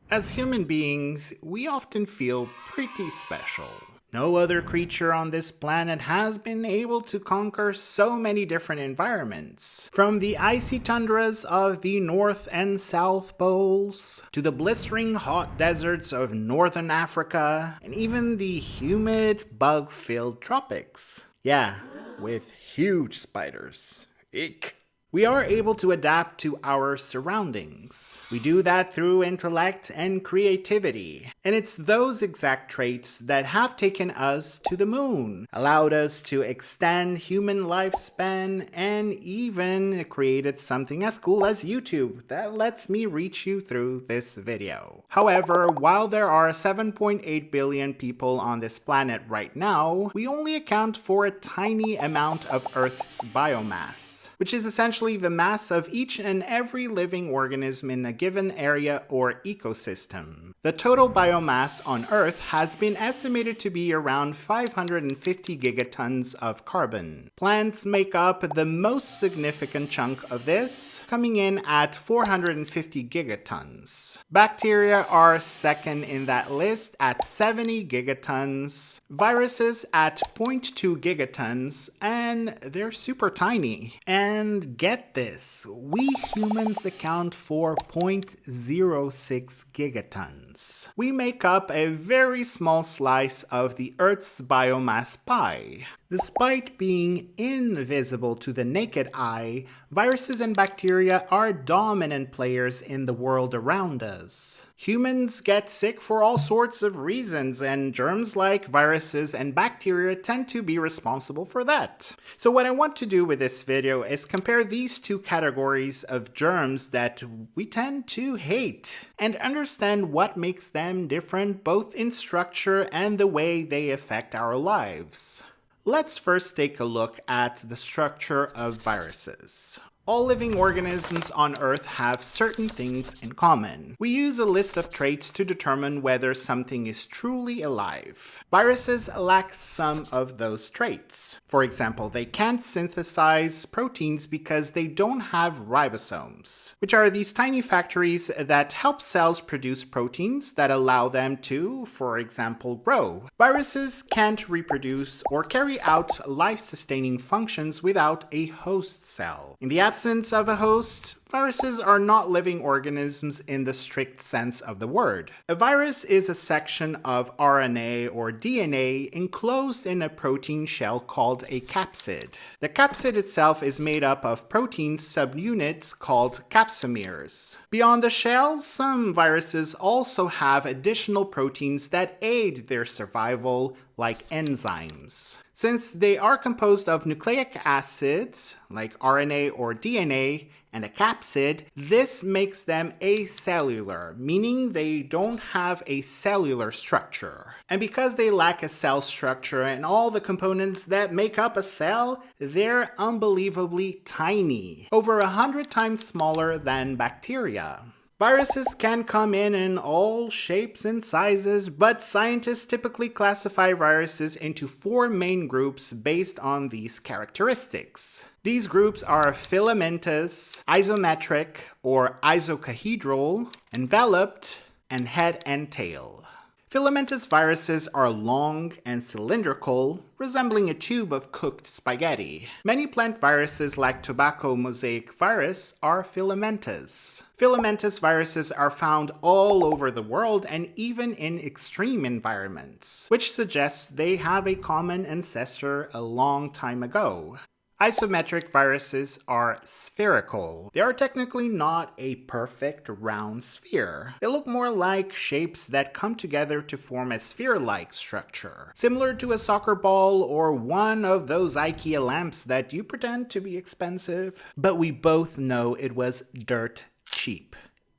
As human beings, we often feel pretty special. No other creature on this planet has been able to conquer so many different environments. From the icy tundras of the North and South Poles, to the blistering hot deserts of Northern Africa, and even the humid, bug-filled tropics. Yeah, with huge spiders. Eek. We are able to adapt to our surroundings. We do that through intellect and creativity. And it's those exact traits that have taken us to the moon, allowed us to extend human lifespan, and even created something as cool as YouTube that lets me reach you through this video. However, while there are 7.8 billion people on this planet right now, we only account for a tiny amount of Earth's biomass, which is essentially the mass of each and every living organism in a given area or ecosystem. The total biomass on Earth has been estimated to be around 550 gigatons of carbon. Plants make up the most significant chunk of this, coming in at 450 gigatons. Bacteria are second in that list at 70 gigatons, viruses at 0.2 gigatons, and they're super tiny. And get this, we humans account for 0.06 gigatons. We make up a very small slice of the Earth's biomass pie. Despite being invisible to the naked eye, viruses and bacteria are dominant players in the world around us. Humans get sick for all sorts of reasons, and germs like viruses and bacteria tend to be responsible for that. So what I want to do with this video is compare these two categories of germs that we tend to hate, and understand what makes them different both in structure and the way they affect our lives. Let's first take a look at the structure of viruses. All living organisms on Earth have certain things in common. We use a list of traits to determine whether something is truly alive. Viruses lack some of those traits. For example, they can't synthesize proteins because they don't have ribosomes, which are these tiny factories that help cells produce proteins that allow them to, for example, grow. Viruses can't reproduce or carry out life-sustaining functions without a host cell. In the absence of a host, viruses are not living organisms in the strict sense of the word. A virus is a section of RNA or DNA enclosed in a protein shell called a capsid. The capsid itself is made up of protein subunits called capsomeres. Beyond the shell, some viruses also have additional proteins that aid their survival, like enzymes. Since they are composed of nucleic acids, like RNA or DNA, and a capsid, this makes them acellular, meaning they don't have a cellular structure. And because they lack a cell structure and all the components that make up a cell, they're unbelievably tiny, over 100 times smaller than bacteria. Viruses can come in all shapes and sizes, but scientists typically classify viruses into 4 main groups based on these characteristics. These groups are filamentous, isometric or icosahedral, enveloped, and head and tail. Filamentous viruses are long and cylindrical, resembling a tube of cooked spaghetti. Many plant viruses like tobacco mosaic virus are filamentous. Filamentous viruses are found all over the world and even in extreme environments, which suggests they have a common ancestor a long time ago. Isometric viruses are spherical. They are technically not a perfect round sphere. They look more like shapes that come together to form a sphere-like structure, similar to a soccer ball or one of those IKEA lamps that you pretend to be expensive. But we both know it was dirt cheap.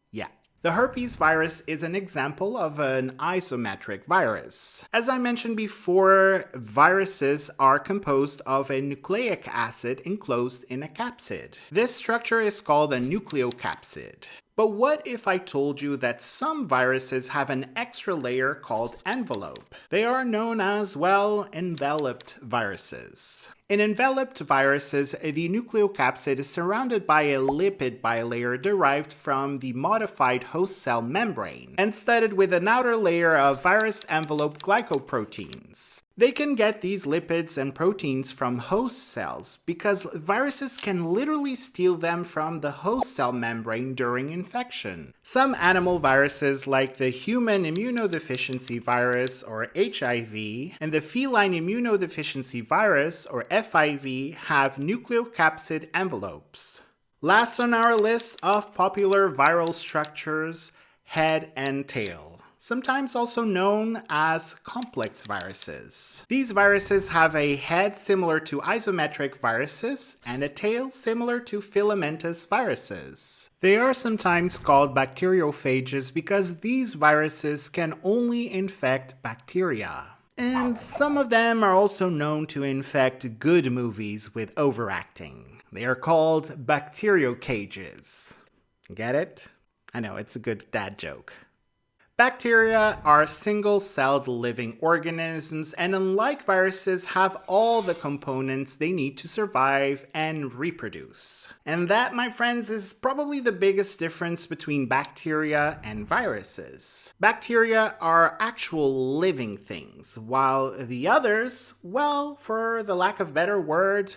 Yeah. The herpes virus is an example of an isometric virus. As I mentioned before, viruses are composed of a nucleic acid enclosed in a capsid. This structure is called a nucleocapsid. But what if I told you that some viruses have an extra layer called envelope? They are known as, well, enveloped viruses. In enveloped viruses, the nucleocapsid is surrounded by a lipid bilayer derived from the modified host cell membrane and studded with an outer layer of virus-enveloped glycoproteins. They can get these lipids and proteins from host cells because viruses can literally steal them from the host cell membrane during infection. Some animal viruses like the human immunodeficiency virus or HIV and the feline immunodeficiency virus or FIV have nucleocapsid envelopes. Last on our list of popular viral structures, head and tail. Sometimes also known as complex viruses. These viruses have a head similar to isometric viruses and a tail similar to filamentous viruses. They are sometimes called bacteriophages because these viruses can only infect bacteria. And some of them are also known to infect good movies with overacting. They are called bacteriocages. Get it? I know, it's a good dad joke. Bacteria are single-celled living organisms and unlike viruses have all the components they need to survive and reproduce. And that, my friends, is probably the biggest difference between bacteria and viruses. Bacteria are actual living things, while the others, well, for the lack of a better word,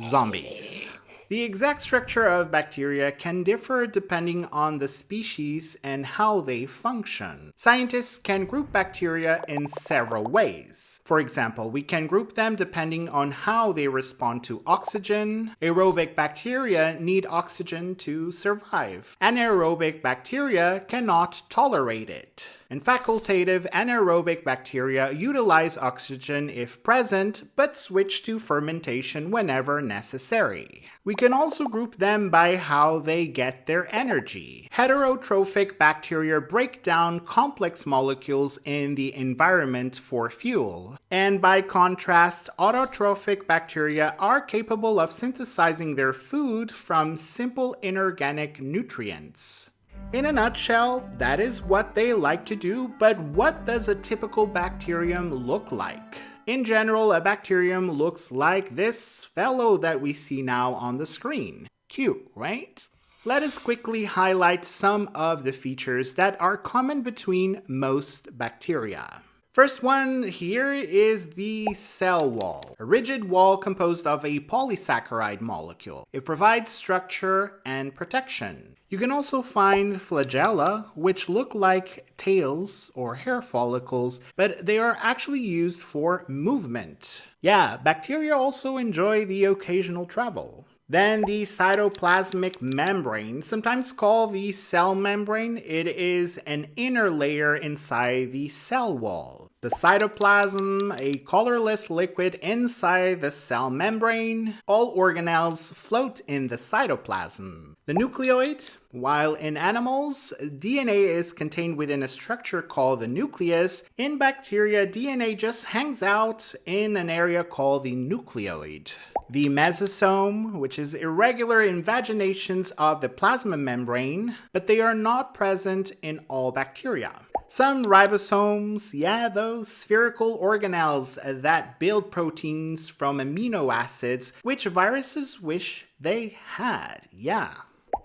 zombies. The exact structure of bacteria can differ depending on the species and how they function. Scientists can group bacteria in several ways. For example, we can group them depending on how they respond to oxygen. Aerobic bacteria need oxygen to survive. Anaerobic bacteria cannot tolerate it. And facultative anaerobic bacteria utilize oxygen if present, but switch to fermentation whenever necessary. We can also group them by how they get their energy. Heterotrophic bacteria break down complex molecules in the environment for fuel. And by contrast, autotrophic bacteria are capable of synthesizing their food from simple inorganic nutrients. In a nutshell, that is what they like to do, but what does a typical bacterium look like? In general, a bacterium looks like this fellow that we see now on the screen. Cute, right? Let us quickly highlight some of the features that are common between most bacteria. First one here is the cell wall, a rigid wall composed of a polysaccharide molecule. It provides structure and protection. You can also find flagella, which look like tails or hair follicles, but they are actually used for movement. Yeah, bacteria also enjoy the occasional travel. Then the cytoplasmic membrane, sometimes called the cell membrane, it is an inner layer inside the cell wall. The cytoplasm, a colorless liquid inside the cell membrane. All organelles float in the cytoplasm. The nucleoid, while in animals, DNA is contained within a structure called the nucleus. In bacteria, DNA just hangs out in an area called the nucleoid. The mesosome, which is irregular invaginations of the plasma membrane, but they are not present in all bacteria. Some ribosomes, yeah, those spherical organelles that build proteins from amino acids, which viruses wish they had, yeah.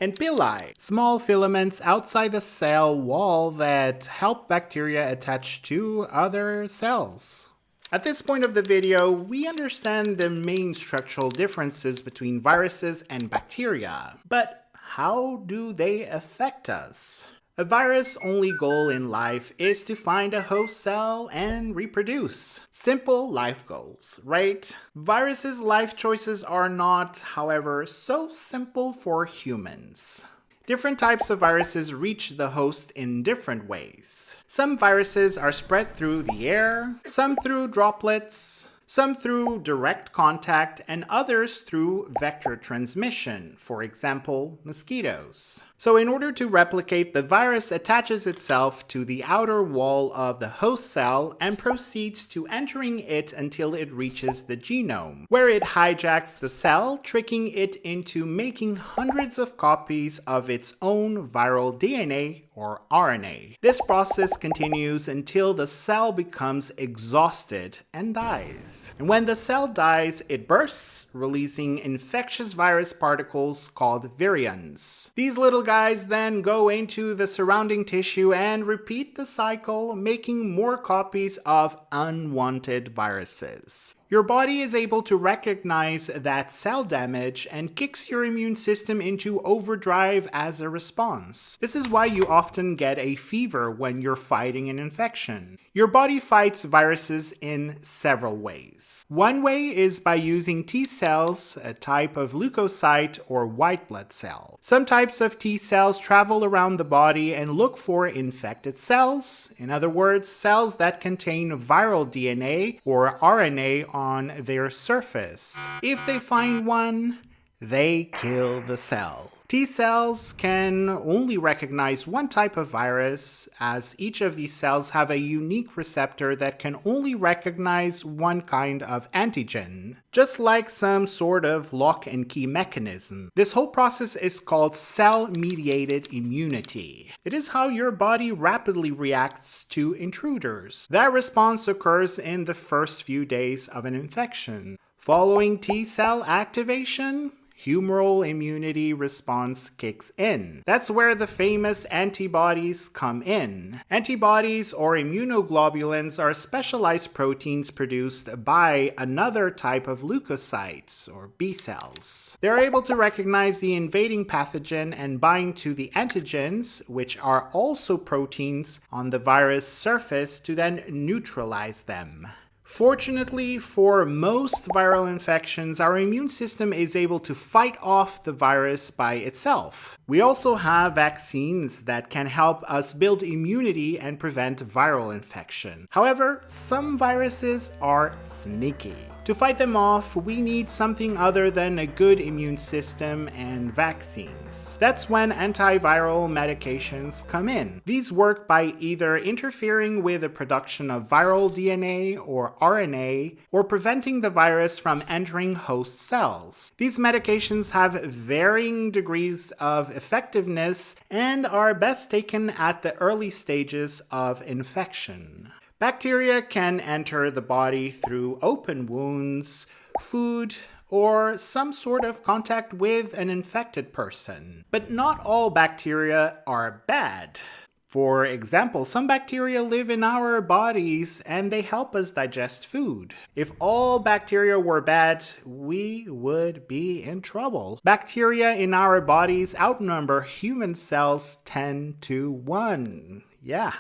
And pili, small filaments outside the cell wall that help bacteria attach to other cells. At this point of the video, we understand the main structural differences between viruses and bacteria. But how do they affect us? A virus' only goal in life is to find a host cell and reproduce. Simple life goals, right? Viruses' life choices are not, however, so simple for humans. Different types of viruses reach the host in different ways. Some viruses are spread through the air, some through droplets, some through direct contact, and others through vector transmission, for example, mosquitoes. So in order to replicate, the virus attaches itself to the outer wall of the host cell and proceeds to entering it until it reaches the genome, where it hijacks the cell, tricking it into making hundreds of copies of its own viral DNA or RNA. This process continues until the cell becomes exhausted and dies. And when the cell dies, it bursts, releasing infectious virus particles called virions. These little guys then go into the surrounding tissue and repeat the cycle, making more copies of unwanted viruses. Your body is able to recognize that cell damage and kicks your immune system into overdrive as a response. This is why you often get a fever when you're fighting an infection. Your body fights viruses in several ways. One way is by using T cells, a type of leukocyte or white blood cell. Some types of T cells travel around the body and look for infected cells, in other words, cells that contain viral DNA or RNA on their surface. If they find one, they kill the cell. T cells can only recognize one type of virus, as each of these cells have a unique receptor that can only recognize one kind of antigen, just like some sort of lock and key mechanism. This whole process is called cell-mediated immunity. It is how your body rapidly reacts to intruders. That response occurs in the first few days of an infection. Following T cell activation, humoral immunity response kicks in. That's where the famous antibodies come in. Antibodies or immunoglobulins are specialized proteins produced by another type of leukocytes or B cells. They're able to recognize the invading pathogen and bind to the antigens, which are also proteins on the virus surface, to then neutralize them. Fortunately, for most viral infections, our immune system is able to fight off the virus by itself. We also have vaccines that can help us build immunity and prevent viral infection. However, some viruses are sneaky. To fight them off, we need something other than a good immune system and vaccines. That's when antiviral medications come in. These work by either interfering with the production of viral DNA or RNA, or preventing the virus from entering host cells. These medications have varying degrees of effectiveness and are best taken at the early stages of infection. Bacteria can enter the body through open wounds, food, or some sort of contact with an infected person. But not all bacteria are bad. For example, some bacteria live in our bodies and they help us digest food. If all bacteria were bad, we would be in trouble. Bacteria in our bodies outnumber human cells 10 to 1. Yeah.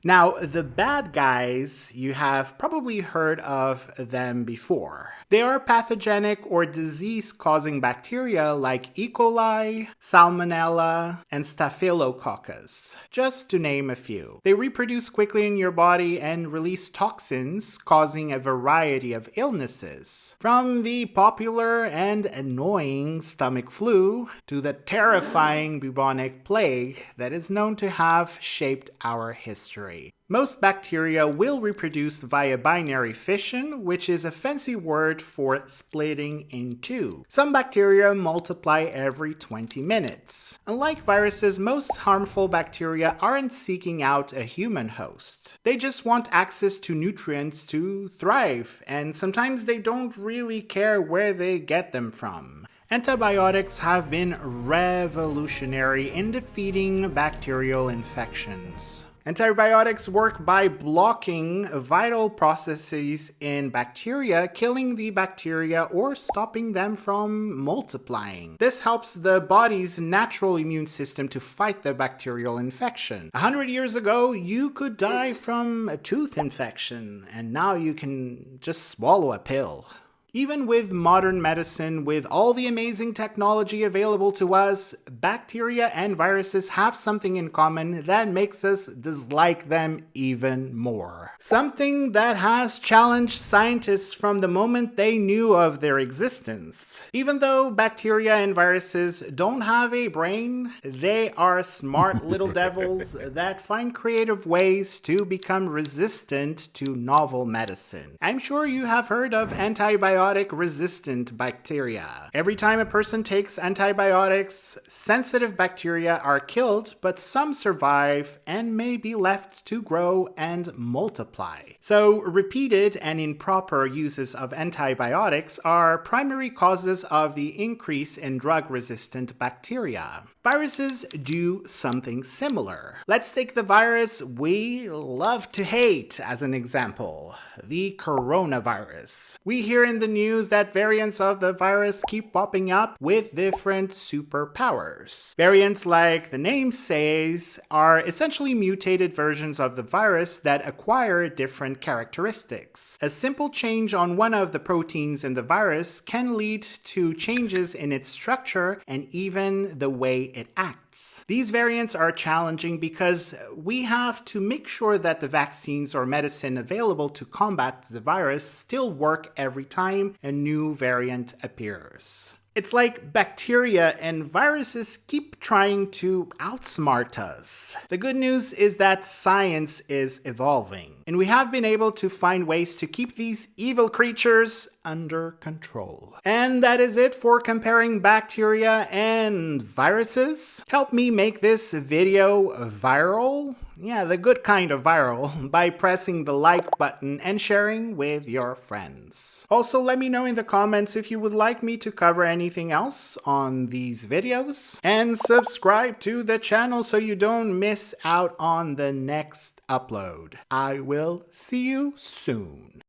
Now, the bad guys, you have probably heard of them before. They are pathogenic or disease-causing bacteria like E. coli, Salmonella, and Staphylococcus, just to name a few. They reproduce quickly in your body and release toxins, causing a variety of illnesses, from the popular and annoying stomach flu to the terrifying bubonic plague that is known to have shaped our history. Most bacteria will reproduce via binary fission, which is a fancy word for splitting in two. Some bacteria multiply every 20 minutes. Unlike viruses, most harmful bacteria aren't seeking out a human host. They just want access to nutrients to thrive, and sometimes they don't really care where they get them from. Antibiotics have been revolutionary in defeating bacterial infections. Antibiotics work by blocking vital processes in bacteria, killing the bacteria or stopping them from multiplying. This helps the body's natural immune system to fight the bacterial infection. 100 years ago, you could die from a tooth infection, and now you can just swallow a pill. Even with modern medicine, with all the amazing technology available to us, bacteria and viruses have something in common that makes us dislike them even more. Something that has challenged scientists from the moment they knew of their existence. Even though bacteria and viruses don't have a brain, they are smart little devils that find creative ways to become resistant to novel medicine. I'm sure you have heard of antibiotic-resistant bacteria. Every time a person takes antibiotics, sensitive bacteria are killed, but some survive and may be left to grow and multiply. So, repeated and improper uses of antibiotics are primary causes of the increase in drug-resistant bacteria. Viruses do something similar. Let's take the virus we love to hate as an example, the coronavirus. We hear in the news that variants of the virus keep popping up with different superpowers. Variants, like the name says, are essentially mutated versions of the virus that acquire different characteristics. A simple change on one of the proteins in the virus can lead to changes in its structure and even the way it acts. These variants are challenging because we have to make sure that the vaccines or medicine available to combat the virus still work every time a new variant appears. It's like bacteria and viruses keep trying to outsmart us. The good news is that science is evolving, and we have been able to find ways to keep these evil creatures under control. And that is it for comparing bacteria and viruses. Help me make this video viral. Yeah, the good kind of viral, by pressing the like button and sharing with your friends. Also, let me know in the comments if you would like me to cover anything else on these videos. And subscribe to the channel so you don't miss out on the next upload. I will see you soon.